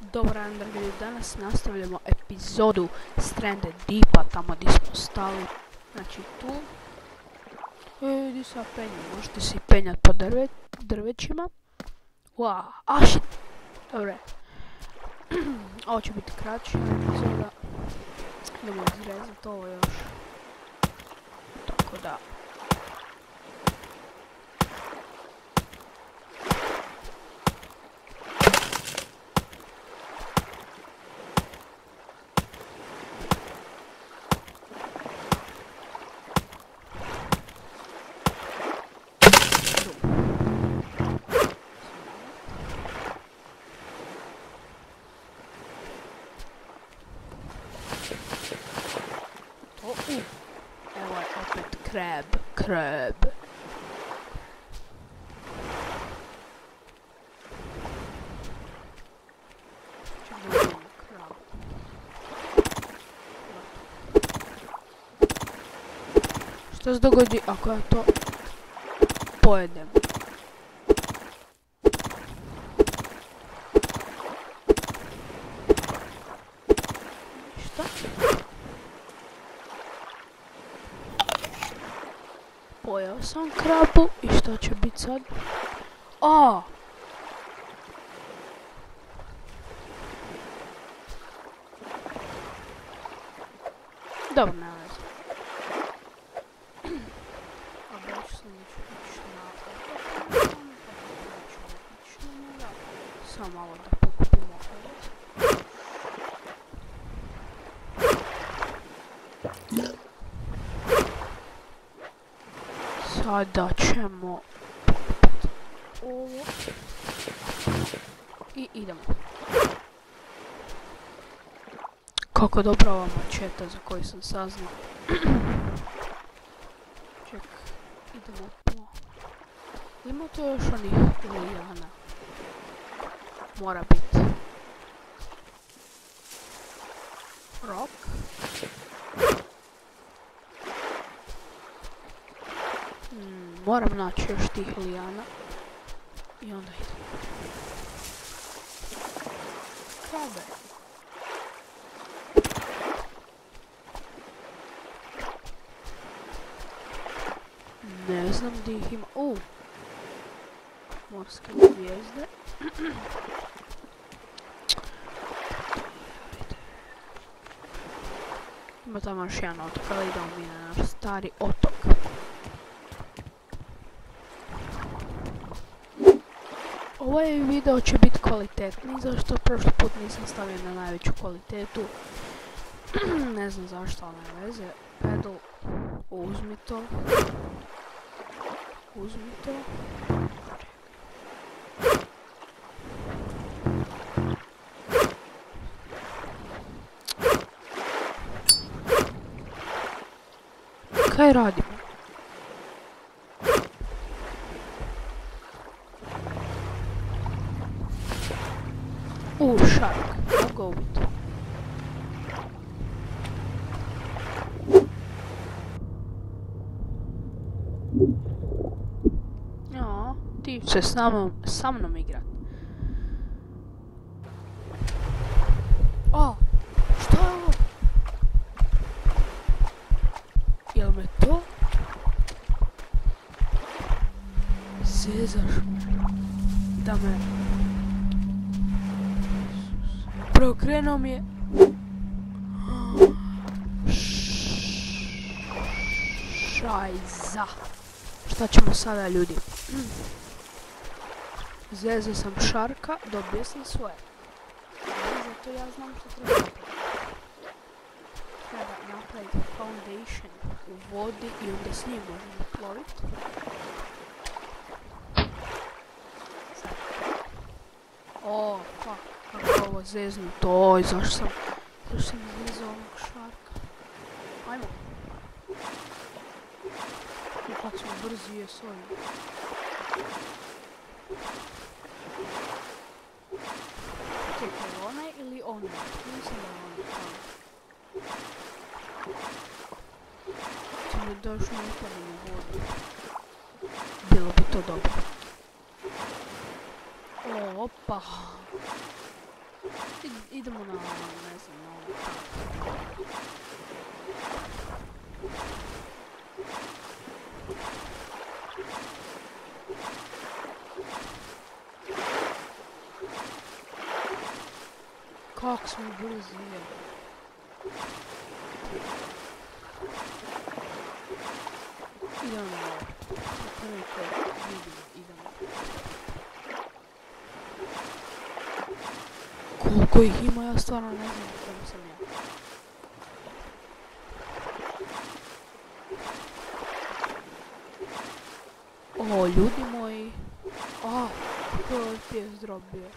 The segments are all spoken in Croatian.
Dobar dan, dragi ljudi, danas nastavljamo epizodu Stranded Deepa, tamo gdje smo stali. Znači tu. Gdje se ja penjem, možete si penjat po drvećima. Wow, shit! Dobre. Ovo će biti kraća epizoda. Idemo izrezati ovo još. Tako da. Evo je opet krab. Što se dogodi ako ja to pojedem? Šta? Pojeo sam krabu i šta će biti sad? Dobro, ne veze. A baš sam neću ići na otok. Samo malo da pokupimo ovoc. Sada ćemo ovo i idemo. Kako dobra ova mačeta za koju sam saznao. Ček, idemo po... Ima to još onih lijana. Mora biti. Rock. Moram naći još tih lijana. I onda idemo. Krabe. Ne znam gdje ih ima. Morske zvijezde. Ima tamo još jedan otok, ali idemo mi na naš stari otok. Ovaj video će biti kvalitetniji, zašto prošli put nisam stavio na najveću kvalitetu. Ne znam zašto, ali ne veze. Pedal, uzmi to. Kaj radimo? Shark, I'll go with it. Ti će sa mnom igrat. Šta je ovo? Jel me to? Zezaš da me... Preokrenuo mi je... Šajza. Šta ćemo sada, ljudi? Zezao sam šarka, dobio sam svoje. Zato ja znam što treba napraviti. Treba napraviti foundation u vodi i onda s njim možemo ploviti. Fuck, kako ovo zeznuto, zašto sam zezao ovog šarka. Ajmo. Kako smo brzi je s ovim. Čekaj, onaj ili onaj? Mislim da je onaj. Samo da još ne upadem u vodu. Bilo bi to dobro. Opa. Idemo na, ne znam, na ovo. Kako smo brzi, je. Idemo na ovo. Prvi koji vidimo, idemo. Koliko ih ima, ja stvarno ne znam kako sam ja. O, ljudi moji. A, kako je FPS drop bio.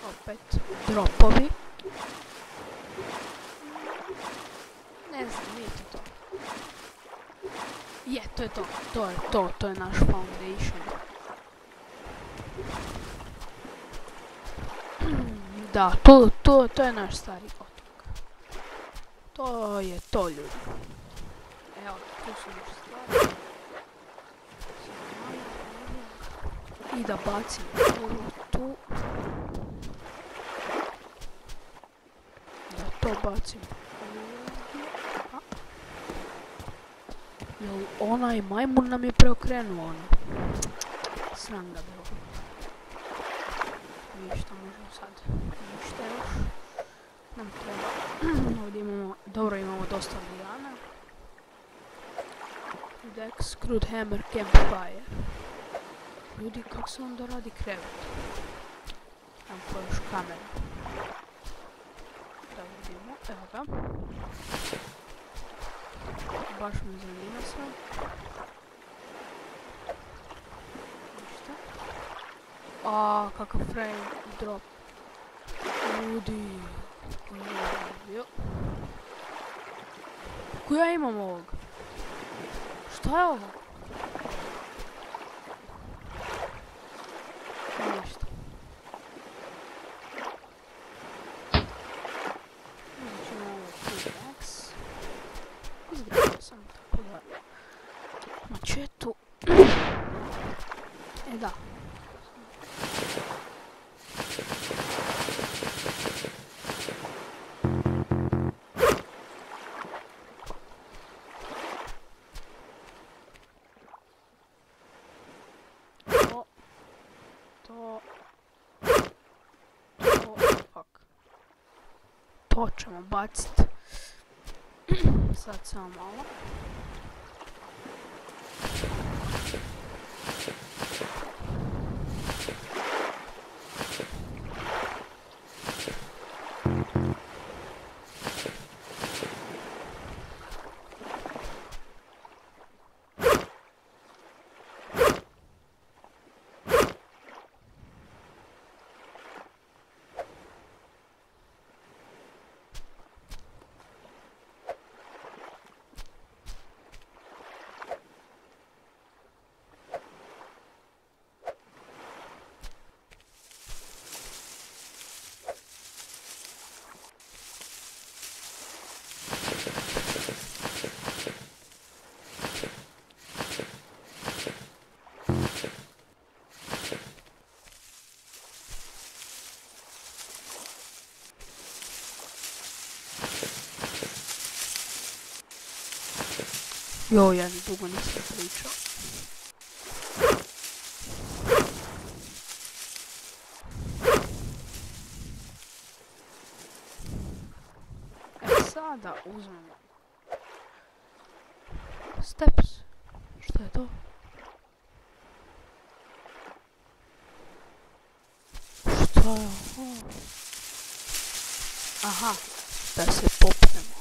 Opet dropovi. Ne znam, nije to. Je, to je to. To je naš foundation. Da, to je naš stari otok. To je to, ljudi. Evo, tu su naše stvari. I da bacim tu. Da to bacim ovdje. Jel onaj majmun nam je preokrenuo ono. Sram ga bilo. Vidite što možemo sad. Ništa još. Nam treba. Ovdje imamo, dobro imamo dosta lijana. Dex, crude hammer, campfire. Ljudi, kako se onda radi krevet? Evo ko još kamera. Da vidimo, evo ga. Baš me zanima sve. Ništa. Aaa, kakav frame drop. Ljudi, kako je bio. Kako ja imam ovog? Šta je ovo? Ništa. Uzet ćemo ovo pickaxe. Izgradio sam tako da mačetu. E da. To ćemo baciti. Sad samo malo. Jo, ja dugo nisam pričao. Sada uzmemo steps. Šta je to? Šta je ovo? Aha, da se popnemo.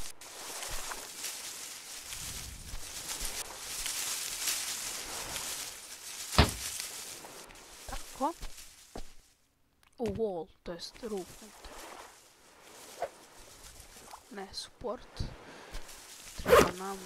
Tako. U wall, to jest roof. Ne, support. Treba nam